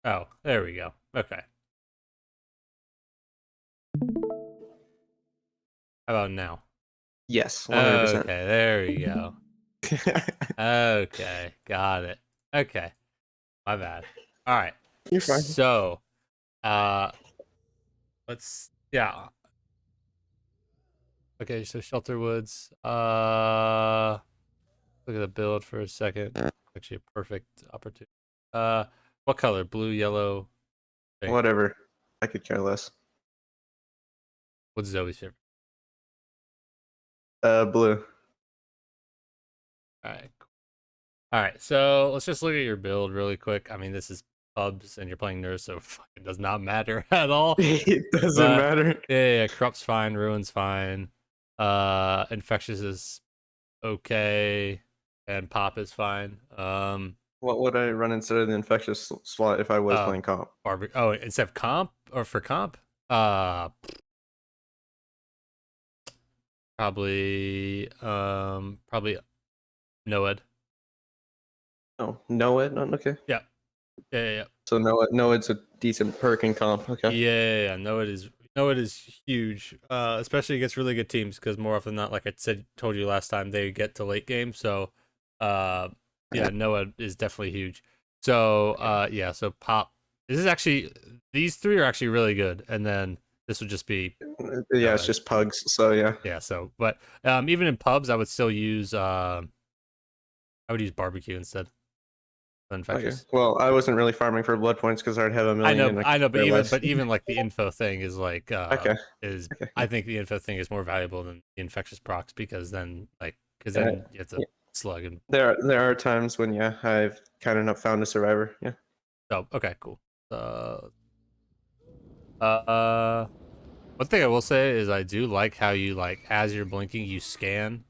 Oh, there we go. Okay. How about now? Yes, 100%. Okay, there we go. Okay, got it. Okay, my bad. All right. You're fine. So, uh, yeah. Okay, so Shelter Woods. Look at the build for a second. Actually, a perfect opportunity. Uh, what color? Blue, yellow, pink. Whatever. I could care less. What's Zoe's favorite? Blue. All right, cool. All right, so let's just look at your build really quick. I mean, this is pubs and you're playing nurse, so it does not matter at all. It doesn't But matter. yeah, corrupt's fine, ruin's fine. Infectious is okay, and pop is fine. What would I run instead of the infectious slot if I was Uh, playing comp? oh, instead of comp or for comp, uh, probably Noed. Oh, Noed? Oh, okay. Yeah, yeah. So Noed's a decent perk in comp. Okay. Yeah. Noed is huge. Especially against really good teams because more often than not, like I told you last time, they get to late game. So, yeah, Noed is definitely huge. So, yeah. So pop. This is actually these three are actually really good, and then this would just be Yeah, it's Noed. just pugs. So yeah. Yeah. So, but even in pubs, I would still use I would use barbecue instead of Okay. infectious. Well, I wasn't really farming for blood points because I'd have a million and I I could know, care less. but even like the info thing is like Okay. is Okay. I think the info thing is more valuable than the infectious procs because then Yeah. you have to Yeah. slug and There are times when I've kind of not found a survivor. Yeah. oh okay cool. Uh, uh, one thing I will say is I do like how you like as you're blinking you scan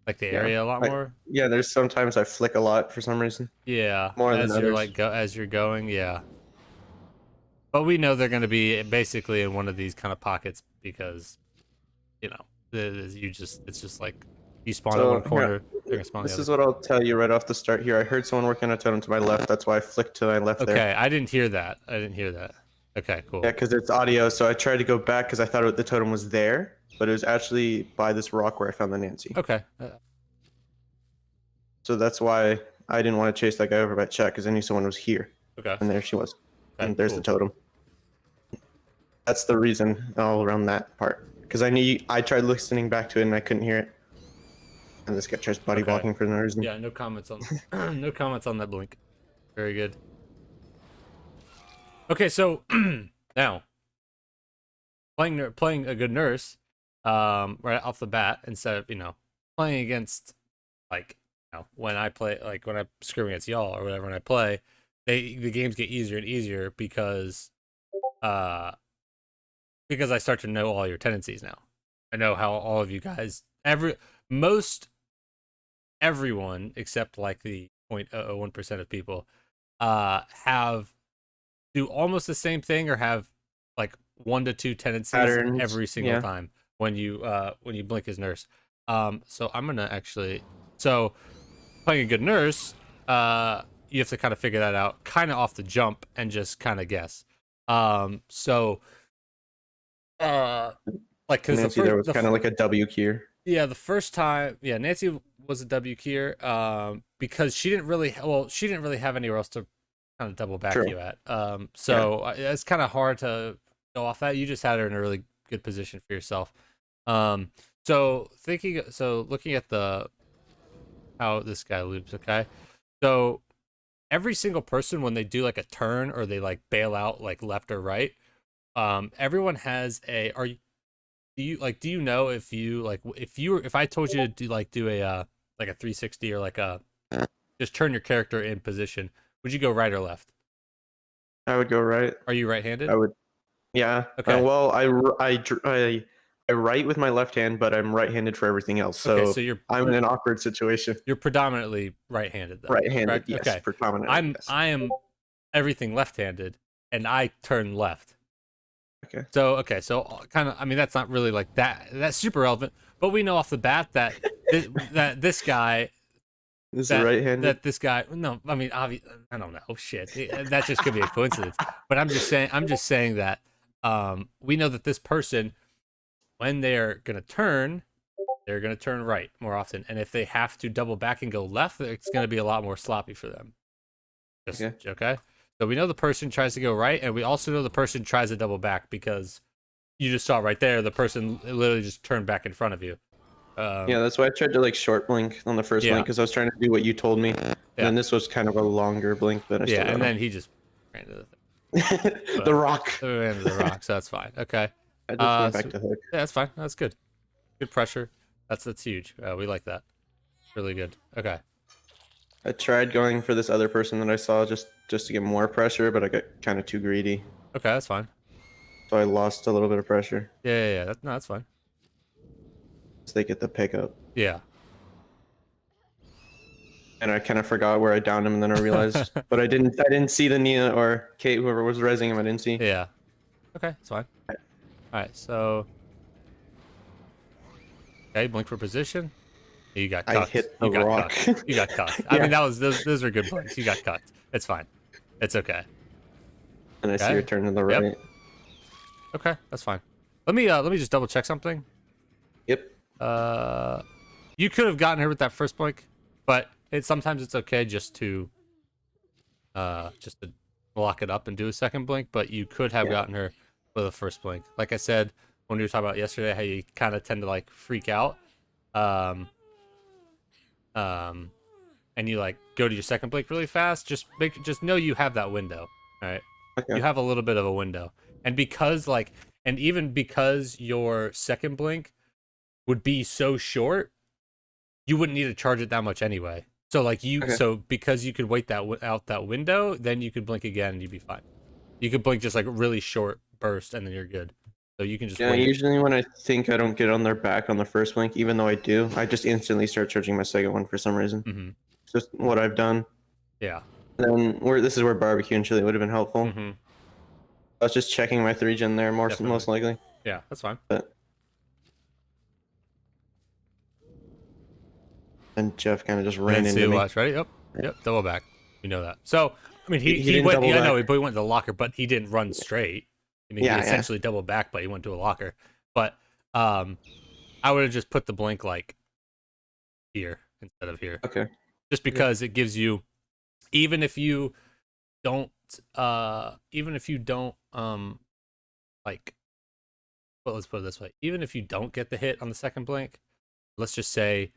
like the Yeah. area a lot more. Yeah, there's sometimes I flick a lot for some reason. Yeah, More than as you're others. as you're going, yeah. But we know they're going to be basically in one of these kind of pockets because you know it's just like you spawn at one So yeah, corner, they're gonna spawn the this other. is what I'll tell you right off the start here. I heard someone working on a totem to my left. That's why I flicked to my left there. Okay, I didn't hear that. I didn't hear that. Okay, Yeah, cool. because it's audio. So I tried to go back because I thought the totem was there, but it was actually by this rock where I found the Nancy. Okay. So that's why I didn't want to chase that guy over by chat because I knew someone was here, Okay. and there she was, Okay. and there's the Cool. totem. That's the reason all around that part. Because I tried listening back to it and I couldn't hear it. And this guy tries buddy Okay. walking for no reason. Yeah. No comments on. No comments on that blink. Very good. Okay. So now playing a good nurse, right off the bat instead of playing against like when I play like when I'm screwing against y'all or whatever when I play, the games get easier and easier uh because I start to know all your tendencies now. I know how all of you guys, most everyone except like the 0.001% of people, have do almost the same thing or have like 1 to 2 tendencies Patterns. every single Yeah. time when you blink as nurse. So I'm gonna actually so playing a good nurse, you have to kind of figure that out kind of off the jump and just kind of guess. So uh like because Nancy there was kind of like a W here. yeah, the first time, yeah, Nancy was a W keyer, because she didn't really have anywhere else to kind of double back True. you at. Yeah. So it's kind of hard to go off that. You just had her in a really good position for yourself. Um, so looking at the how this guy loops, okay, so every single person when they do like a turn or they like bail out like left or right, everyone has a are do you know if you like if I told you to do a like a 360 or like a just turn your character in position, would you go right or left? I would go right. Are you right-handed? I would. Yeah. Okay. Well, I write with my left hand, but I'm right-handed for everything else. Okay, So so I'm in an awkward situation. you're predominantly right-handed then, Right-handed, correct? yes. Okay. Predominantly, yes. I am everything left-handed and I turn left. Okay. So okay, so kind of I mean that's not really like that's super relevant, but we know off the bat that that this guy Is it that right-handed? this guy. No, I mean, I don't know. Oh, shit, that just could be a coincidence. But I'm just saying that we know that this person, when they're gonna turn, they're gonna turn right more often, and if they have to double back and go left, it's gonna be a lot more sloppy for them. Just Okay. okay. So we know the person tries to go right, and we also know the person tries to double back because you just saw right there the person literally just turned back in front of you. Yeah, that's why I tried to like short blink on the first Yeah, blink because I was trying to do what you told me. And yeah, then this was kind of a longer blink, but I yeah, still and got then he just ran into the thing. him. The But rock. ran into the rock, so that's fine. Okay. I just went So back to hook. yeah, that's fine. That's good. Good pressure. That's huge. We like that. Really good. Okay. I tried going for this other person that I saw just to get more pressure, but I got kind of too greedy, Okay, that's fine. so I lost a little bit of pressure. Yeah. No, that's fine. So they get the pickup, Yeah. and I kind of forgot where I downed him, and then I realized, but I didn't see the Nia or Kate, whoever was resing him. I didn't see. Yeah. Okay, it's fine. All right, so okay, blink for position. You got I cucked. hit the You got rock. cucked. You got cucked. I Yeah, mean, that was those are good blinks. You got cucked. It's fine. It's okay. and I see her Okay. turn to the Yep. right. Okay, that's fine. Let me just double check something. Yep. Uh, you could have gotten her with that first blink, but sometimes it's okay just to lock it up and do a second blink. But you could have Yeah. gotten her with a first blink. Like I said when we were talking about yesterday, how you kind of tend to like freak out. Um, um, and you like go to your second blink really fast, just know you have that window. All right. Okay. You have a little bit of a window. And because like and even because your second blink would be so short, you wouldn't need to charge it that much anyway. So like Okay. because you could wait out that window, then you could blink again and you'd be fine. You could blink just like really short burst and then you're good. So you can just Yeah, wait. usually when I think I don't get on their back on the first blink, even though I do, I just instantly start charging my second one for some reason. Mhm. It's just what I've done. Yeah. Then where this is where barbecue and chili would have been helpful. Mhm. I was just checking my 3 gen there Definitely. most likely, Yeah, that's fine. but then Jeff kind of just And then ran into see, me. watch, ready? Yep, double back. We know that. So, I mean, He he didn't went. double Yeah, I back. know, but he went to the locker, but he didn't run straight. I mean, he Yeah. essentially doubled back, but he went to a locker. But um, I would have just put the blink like here instead of here, Okay. just Okay. because it gives you, even if you don't, like, well, let's put it this way, even if you don't get the hit on the second blink, let's just say,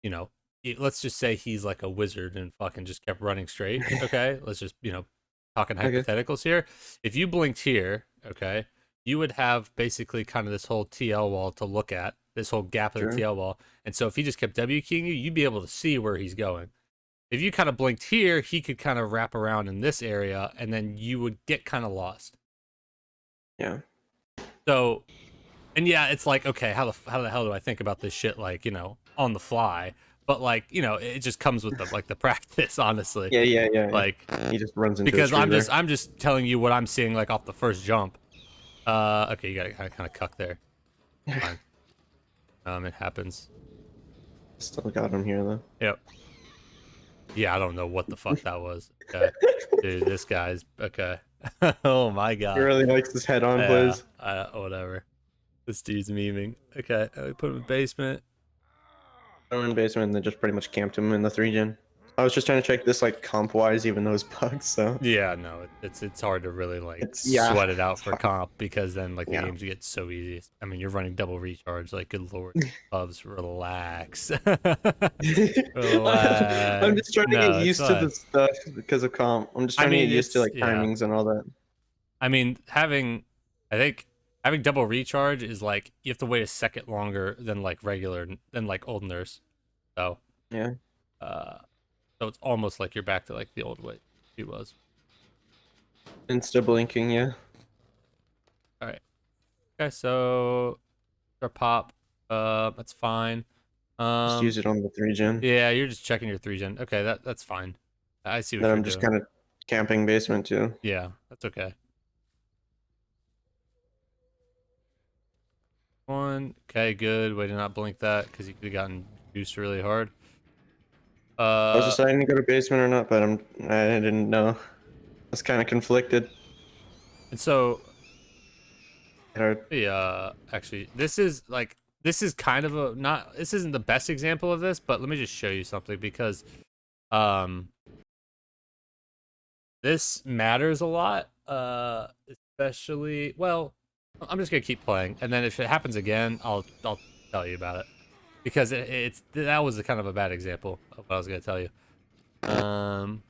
you know, let's just say he's like a wizard and fucking just kept running straight. Okay, let's just talking Okay. hypotheticals here. If you blinked here, okay, you would have basically kind of this whole TL wall to look at, this whole gap of the Sure. TL wall, and so if he just kept W keying you, you'd be able to see where he's going. If you kind of blinked here, he could kind of wrap around in this area, and then you would get kind of lost. Yeah. So and yeah, it's like, okay, how the hell do I think about this shit like, on the fly? But like, it just comes with the practice, honestly. Yeah. Like He just runs into a because tree there. I'm just telling you what I'm seeing like off the first jump. Okay, you got to kind of cuck there. Fine. It happens. Still got him here though. Yep. Yeah, I don't know what the fuck that was. Okay. Dude, this guy's okay. Oh my He god. really likes his head-on Yeah, plays. whatever. This dude's memeing. Okay, we put him in basement. I went in basement and then just pretty much camped him in the 3 gen. I was just trying to check this like comp wise, even though it's bugs. So Yeah, no, it's hard to really like it's sweat it out it's for hard. comp because then like the Yeah. games get so easy. I mean, you're running double recharge. Like, good lord, Bubs, relax, I'm relax. just trying to get No, it's used to the fine. stuff because of comp. I'm just I trying to get mean, used to it's like yeah. timings and all that. I mean, I think having double recharge is like you have to wait a second longer than like old nurse. So, Yeah. uh, so it's almost like you're back to like the old way she was. Insta blinking, yeah. All right. Okay, so or pop. That's fine. Just use Um, it on the 3 gen. yeah, you're just checking your 3 gen. Okay, that's fine. I see what Then you're I'm just doing. kind of camping basement too. Yeah, that's okay. One. Okay, good. Way to not blink that because you could have gotten juiced really hard. I was Uh, deciding to go to basement or not, but I didn't know. I was kind of conflicted. and so Or- actually, this is kind of a not. This isn't the best example of this, but let me just show you something because um this matters a lot. Especially well, I'm just gonna keep playing, and then if it happens again, I'll tell you about it because it's that was a kind of a bad example of what I was gonna tell you. Um.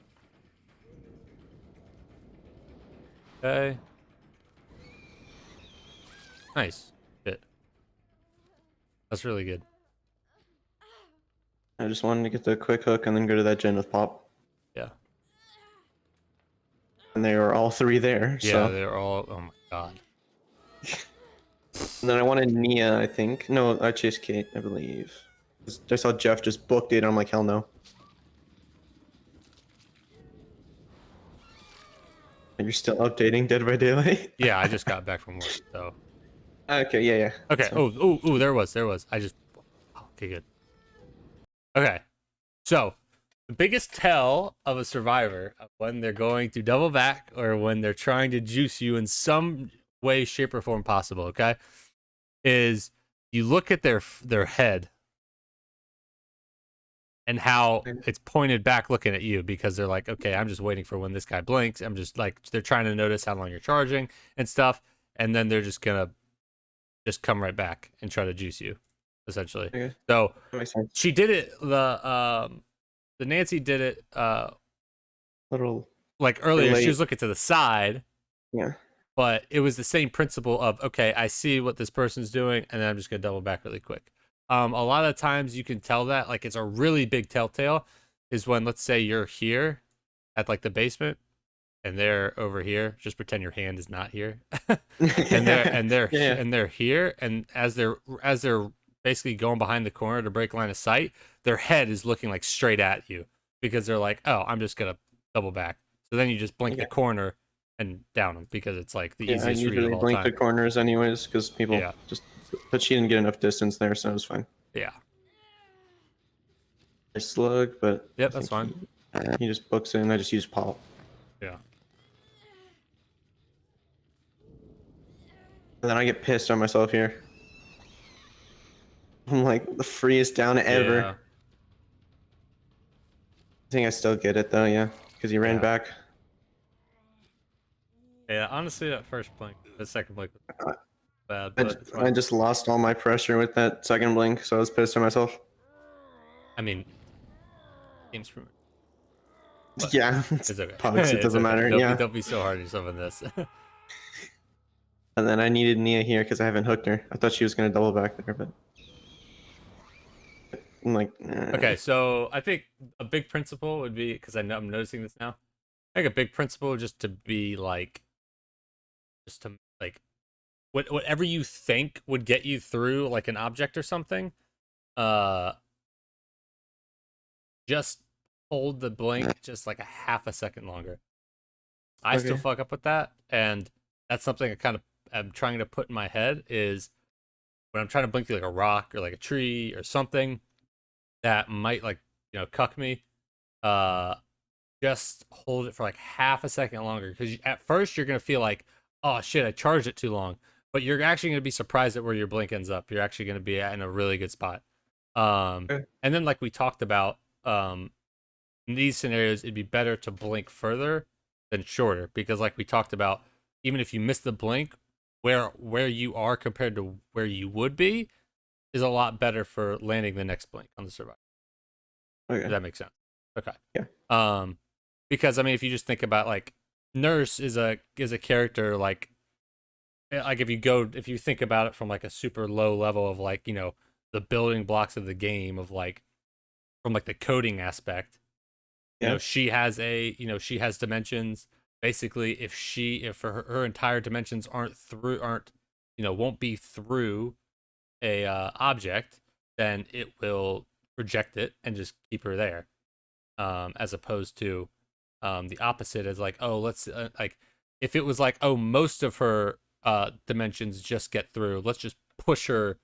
Okay. Nice. Shit. That's really good. I just wanted to get the quick hook and then go to that gen with Pop. Yeah. And they were all three there, Yeah. so. They're all. Oh my god. And then I wanted Nia, I think. No, I chased Kate, I believe. I saw Jeff just booked it, and I'm like, hell no. You're still updating Dead by Daylight? Yeah. I just got back from work, so. Okay, yeah, yeah. Okay. That's fine. Oh. There was. There was. I just. Okay. Good. Okay. So, the biggest tell of a survivor of when they're going to double back or when they're trying to juice you in some way, shape, or form possible, okay, is you look at their head and how it's pointed back looking at you because they're like, okay, I'm just waiting for when this guy blinks. I'm just like they're trying to notice how long you're charging and stuff, and then they're just gonna just come right back and try to juice you, essentially. Okay, So that makes sense. she did it. The Nancy did it. Little Like earlier, she late. was looking to the side, Yeah. but it was the same principle of okay, I see what this person's doing, and then I'm just gonna double back really quick. A lot of times you can tell that like it's a really big telltale is when let's say you're here at like the basement and they're over here. Just pretend your hand is not here, and Yeah. they're here, and as they're basically going behind the corner to break line of sight, their head is looking like straight at you because they're like, oh, I'm just gonna double back. So then you just blink the Yeah. corner and down them because it's like the Yeah, I easiest read of usually all blink the time. corners anyways, because people Yeah, just. But she didn't get enough distance there, so it was fine. yeah, I slug, but I yep, that's think fine. he just books in. I just use Pop. Yeah, And then I get pissed on myself here. I'm like the freest down ever. yeah, I think I still get it though, yeah, because he ran yeah, back. yeah. Honestly, that first blink, the second blink was I, bad, I but j- it's I fine. just lost all my pressure with that second blink, so I was pissed at myself. I mean, game's for me, but Yeah, it's it's okay. pugs. It It's doesn't okay. matter. Don't be Yeah. don't be so hard on yourself in this. And then I needed Nia here because I haven't hooked her. I thought she was gonna double back there, but I'm like, Okay, so I think a big principle would be because I know I'm noticing this now. I think a big principle just to be like, just to like, whatever you think would get you through like an object or something, uh, just hold the blink just like a half a second longer. I still okay, fuck up with that, and that's something I kind of am trying to put in my head is when I'm trying to blink through like a rock or like a tree or something that might like cuck me. Uh, just hold it for like half a second longer because at first you're gonna feel like, oh shit, I charged it too long, but you're actually gonna be surprised at where your blink ends up. You're actually gonna be in a really good spot. okay. And then like we talked about, in these scenarios, it'd be better to blink further than shorter because like we talked about, even if you miss the blink, where you are compared to where you would be is a lot better for landing the next blink on the survivor. Does Okay. that make sense? Okay. Yeah. Um, because I mean, if you just think about like Nurse is a character like if you think about it from like a super low level of like the building blocks of the game of like from like the coding aspect, Yeah. she has dimensions. Basically, if her entire dimensions aren't won't be through a object, then it will reject it and just keep her there. As opposed to the opposite is like, oh, let's like if it was like, oh, most of her dimensions just get through, let's just push her,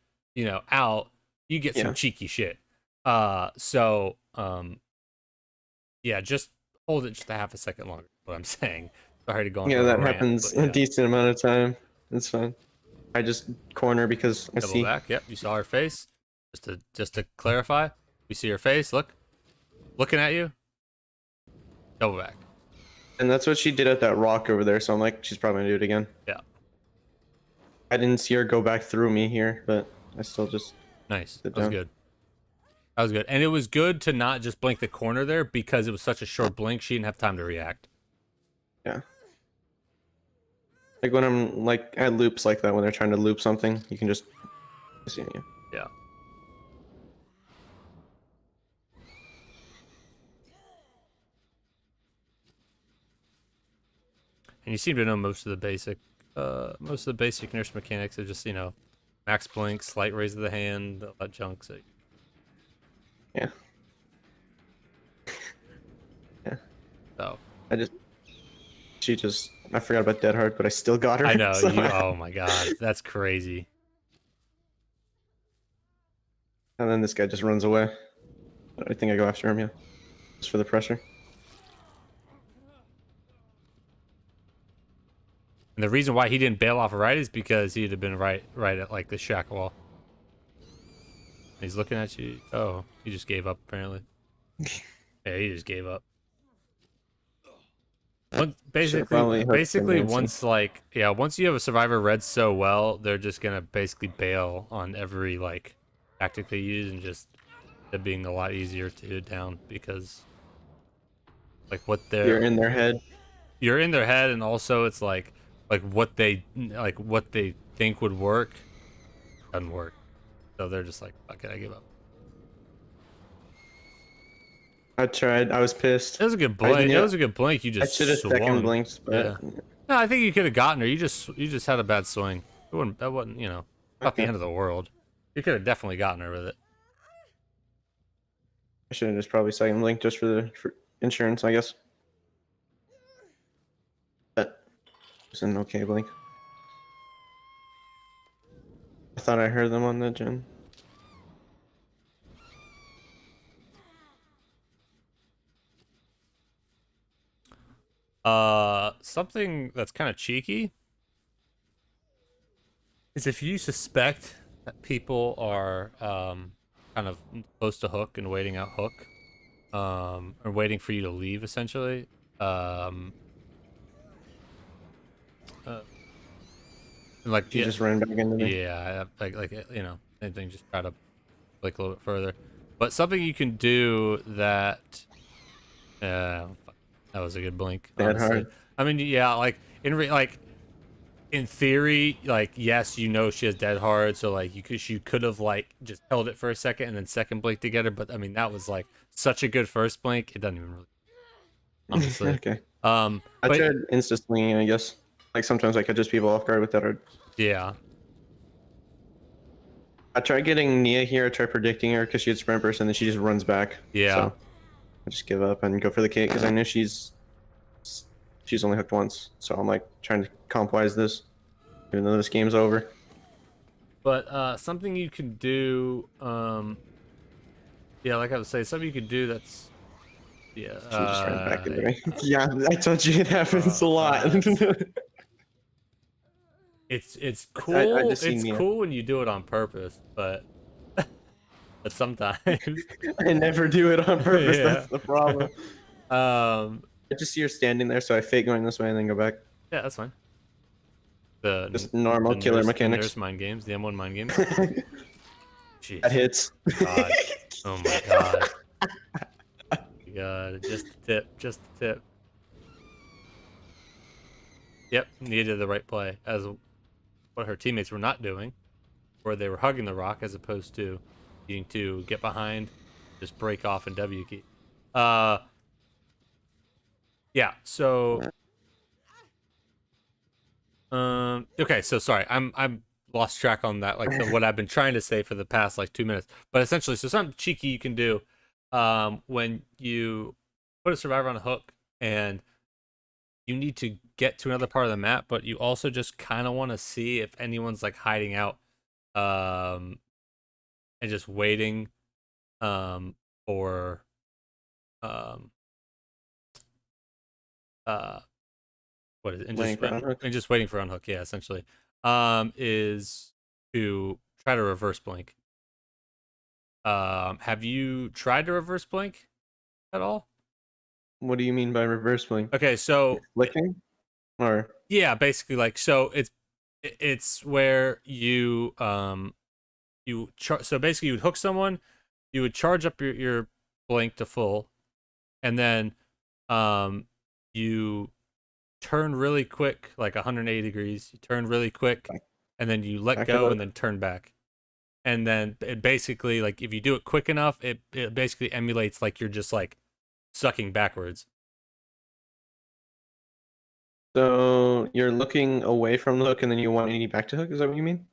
out, you get some Yeah. cheeky shit. So Yeah, just hold it just a half a second longer. What I'm saying. Sorry to go on Yeah, for a that rant, happens but a yeah. decent amount of time. It's fine. I just corner because I Double see. back. Yep, you saw her face. Just to clarify, we see her face. Look, looking at you. Double back. And that's what she did at that rock over there, so I'm like, she's probably gonna do it again. Yeah, I didn't see her go back through me here, but I still just nice. sit That was down. good. That was good, and it was good to not just blink the corner there because it was such a short blink. She didn't have time to react. Yeah. Like when I'm like at loops like that, when they're trying to loop something, you can just see it. Yeah. Yeah. And you seem to know most of the basic nurse mechanics of just max blink, slight raise of the hand, all that junk. So, Yeah. Yeah. so I just she just I forgot about Dead Hard, but I still got I her. know So you. Oh my god, that's crazy. and then this guy just runs away. I think I go after him, yeah. Just for the pressure. And the reason why he didn't bail off right is because he'd have been right at like the shack wall. He's looking at you. Oh, he just gave up apparently. Yeah, he just gave up. Should have probably hooked him Basically, dancing. once you have a survivor read so well, they're just gonna basically bail on every like tactic they use and just it being a lot easier to down because like You're in their head. you're in their head and also it's like what they think would work doesn't work. So they're just like, fuck it, I give up. I tried. I was pissed. It was a good I blink. It knew was a good blink. You I just should have second swung. blinked, but Yeah. No, I think you could have gotten her. You just had a bad swing. That wasn't not the okay. end of the world. You could have definitely gotten her with it. I should have just probably second blinked just for insurance, I guess. But it's an okay blink. I thought I heard them on the gen. Something that's kind of cheeky is if you suspect that people are kind of close to hook and waiting out hook, or waiting for you to leave essentially. Um, uh, like She just ran back into me. yeah, anything. Just try to like a little bit further. But something you can do that that was a good blink, Dead honestly. hard. I mean, yeah, like in theory, like yes, she has dead hard, so like you could have like just held it for a second and then second blink together. But I mean, that was like such a good first blink. It doesn't even really, honestly. Okay. I But tried insta swinging, I guess. Like sometimes I catch people off guard with that hard. yeah, I tried getting Nia here. I tried predicting her because she had sprint burst and then she just runs back. yeah. So I just give up and go for the K because I knew she's only hooked once. So I'm like trying to comp-wise this, even though this game's over. But something you can do, yeah, like I was saying, something you could do that's yeah, She just ran back into me. Yeah, I told you it happens a lot. that's it's I cool. just see It's Nia. cool when you do it on purpose, but sometimes, I never do it on purpose. yeah. That's the problem. Um, I just see her standing there, so I fake going this way and then go back. yeah, that's fine. The Just normal killer the mechanics. nurse mind games, the M1 mind games. That Jeez, hits. God, oh my God, God, just a tip, just a tip. Yep, needed the right play as what her teammates were not doing, where they were hugging the rock as opposed to needing to get behind, just break off and W key. Uh, yeah. So, okay. So sorry, I'm lost track on that. Like what I've been trying to say for the past like 2 minutes, but essentially, so something cheeky you can do, when you put a survivor on a hook and you need to get to another part of the map, but you also just kind of want to see if anyone's like hiding out, um, and just waiting, for, um, uh what is it? Waiting for unhook. And just waiting for unhook, yeah, essentially. Is to try to reverse blink. Have you tried to reverse blink at all? What do you mean by reverse blink? Okay, so Flicking or yeah, basically like so it's where so basically you would hook someone, you would charge up your blink to full, and then um you turn really quick, like 180 degrees. You turn really quick, back, and then you let back to go and hook? then turn back. And then it basically, like, if you do it quick enough, it basically emulates like you're just like sucking backwards. So you're looking away from the hook and then you 180 back to hook. Is that what you mean?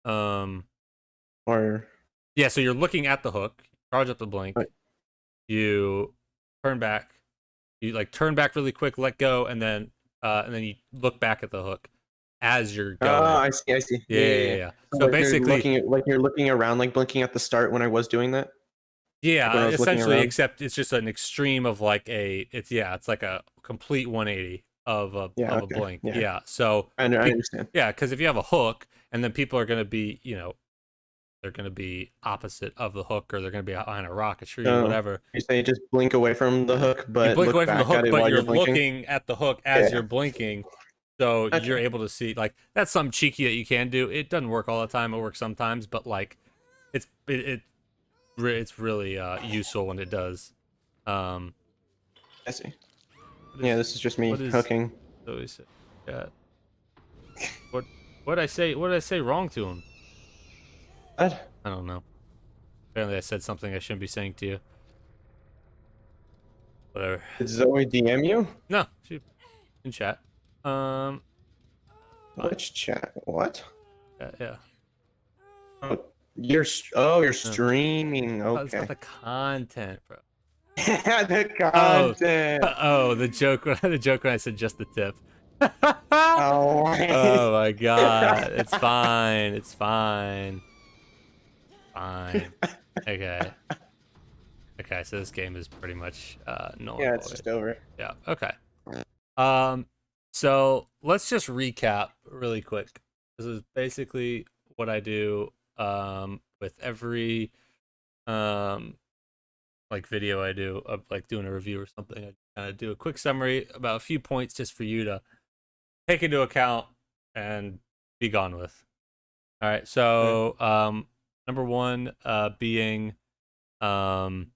Um, Or yeah, so you're looking at the hook, charge up the blink, like, you turn back, you like turn back really quick, let go, and then you look back at the hook as you're going. I see, I see. Yeah, Yeah, yeah, yeah, yeah, yeah. yeah. So So like you're basically, looking at like you're looking around, like blinking at the start when I was doing that. Like yeah, when I was looking essentially, around. except it's just an extreme of like it's like a complete 180 Yeah, of a okay. blink. Yeah. Yeah. So I understand. yeah, because if you have a hook and then people are going to be, they're going to be opposite of the hook or they're going to be behind a rock, a tree, So whatever. you say just blink away from the hook, You but blink look away from the back at hook, it but while you're you're blinking. looking at the hook as Yeah. you're blinking. So you're Okay. able to see, like, that's something cheeky that you can do. It doesn't work all the time. It works sometimes, but like it's it, it it's really useful when it does. Um, I see. what Yeah, is this is just me what is hooking. so he said, yeah, what what did I say? What did I say wrong to him? What? I don't know. Apparently, I said something I shouldn't be saying to you. Whatever. Did Zoe DM you? No, she in chat. Um, fine. Which chat? What? Yeah, yeah. Oh, you're No, streaming. oh, it's about Okay. the content, bro. The Oh, content. oh, the joke. The joke when I said just the tip. Oh. Oh my god, it's fine. It's fine. Fine. Okay. Okay. So this game is pretty much null and Yeah, it's void. just over. Yeah. Okay. Um, so let's just recap really quick. This is basically what I do with every um like video I do of like doing a review or something. I kind of do a quick summary about a few points just for you to take into account and be gone with. All right. Okay. So number one being um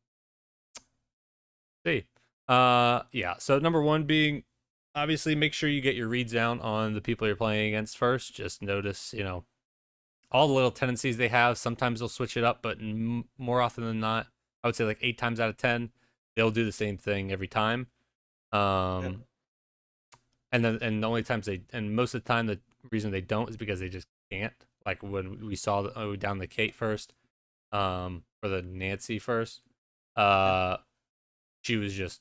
see yeah. So number one being obviously make sure you get your reads down on the people you're playing against first. Just notice, all the little tendencies they have. Sometimes they'll switch it up, but more often than not, I would say like 8 times out of 10, they'll do the same thing every time. Yeah. Um, and the only times and most of the time, the reason they don't is because they just can't. Like when we saw down the Kate first, for the Nancy first, Yeah. uh, she was just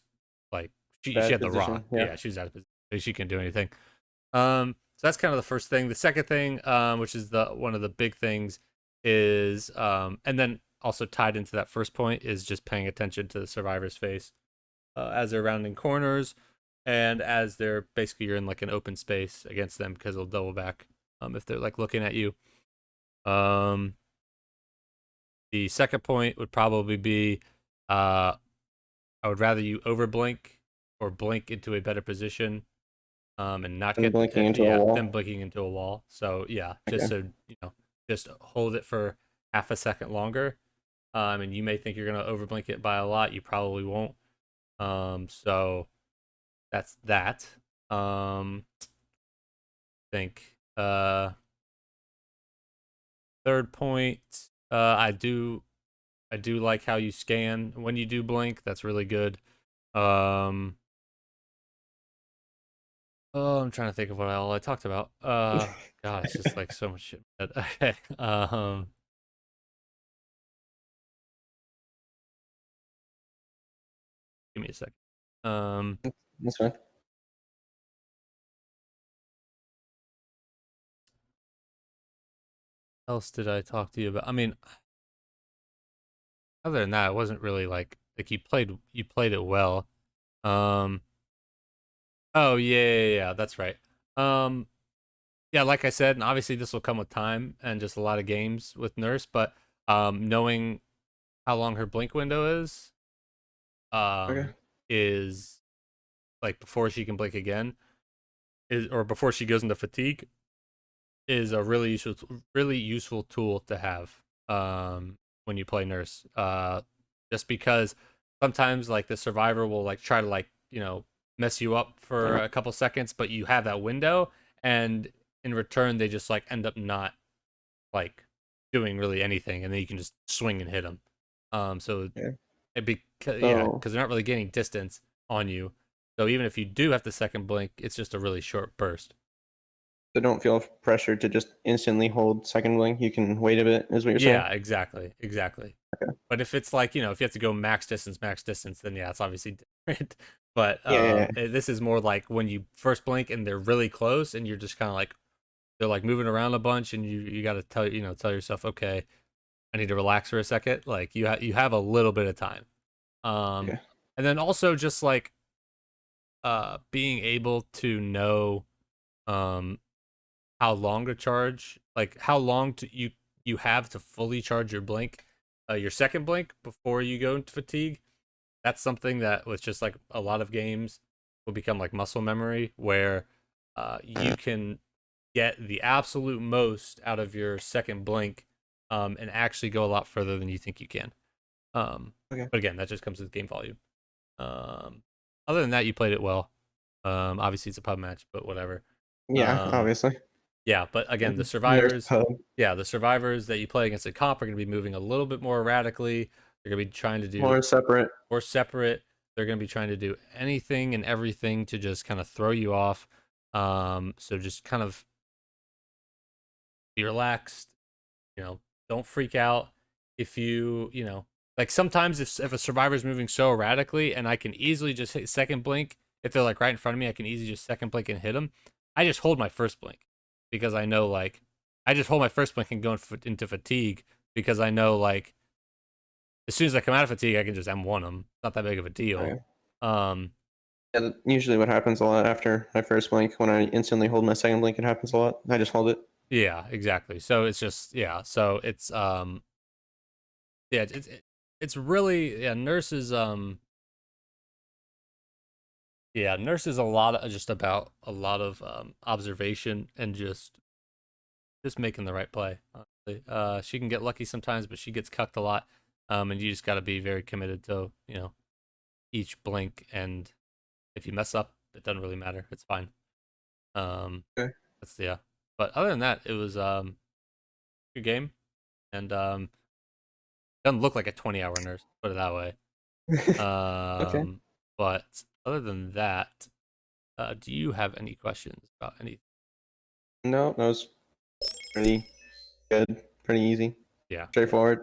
like she Bad had the rock. position. Yeah. Yeah, she was out of position. She couldn't do anything. So that's kind of the first thing. The second thing, which is the one of the big things, is and then also tied into that first point is just paying attention to the survivor's face as they're rounding corners and as they're basically you're in like an open space against them because they'll double back if they're like looking at you. Um, the second point would probably be uh, I would rather you over blink or blink into a better position and not And get blinking into a yeah wall. them blinking into a wall. So yeah, just Okay. so just hold it for half a second longer. And you may think you're gonna overblink it by a lot. You probably won't. So that's that. Think third point. I do like how you scan when you do blink. That's really good. Um, oh, I'm trying to think of what all I talked about. God, it's just like so much shit. Okay. Give me a second. Um, That's fine. else did I talk to you about? I mean, other than that, it wasn't really like you played it well. Um, Oh yeah, that's right. Um, yeah, like I said, and obviously this will come with time and just a lot of games with Nurse, but knowing how long her blink window Okay. is like before she can blink again, is or before she goes into fatigue, is a really useful tool to have when you play Nurse. Just because sometimes like the survivor will like try to like mess you up for a couple seconds, but you have that window, and in return they just like end up not like doing really anything, and then you can just swing and hit them. So Yeah. it be yeah, So because they're not really gaining distance on you. So even if you do have the second blink, it's just a really short burst. they don't feel pressured to just instantly hold second blink. You can wait a bit, is what you're saying? Yeah, exactly. Okay. But if it's like if you have to go max distance, then yeah, it's obviously different. But Yeah. this is more like when you first blink and they're really close, and you're just kind of like they're like moving around a bunch, and you got to tell yourself, okay, I need to relax for a second. Like you have a little bit of time. Um, Okay. and then also just like being able to know um how long to charge, like how long to you have to fully charge your blink, your second blink before you go into fatigue. That's something that with just like a lot of games will become like muscle memory, where you can get the absolute most out of your second blink, and actually go a lot further than you think you can. Okay. But again, that just comes with game volume. Um, Other than that, you played it well. Obviously it's a pub match, but whatever. Yeah, Um, obviously. yeah, but again, the Nurse survivors, pub. yeah, the survivors that you play against a comp are going to be moving a little bit more erratically. They're going to be trying to do More separate. more separate. They're going to be trying to do anything and everything to just kind of throw you off. So just kind of be relaxed. Don't freak out if like sometimes if a survivor's moving so erratically and I can easily just hit second blink, if they're like right in front of me, I can easily just second blink and hit them. I just hold my first blink because I know like I just hold my first blink and go into fatigue because I know like as soon as I come out of fatigue, I can just M1 them. Not that big of a deal. Okay. Um, And usually what happens a lot after my first blink, when I instantly hold my second blink, it happens a lot. I just hold it. yeah, exactly. So it's just yeah. So it's yeah, it's really yeah. Nurse is a lot of just about a lot of observation and just making the right play. Honestly, she can get lucky sometimes, but she gets cucked a lot. And you just got to be very committed to each blink. And if you mess up, it doesn't really matter. It's fine. Um, Okay. that's yeah. But other than that, it was good game, and doesn't look like a 20-hour nurse. Put it that way. Okay. But other than that, do you have any questions about anything? No, that was pretty good. Pretty easy. Yeah. Straightforward.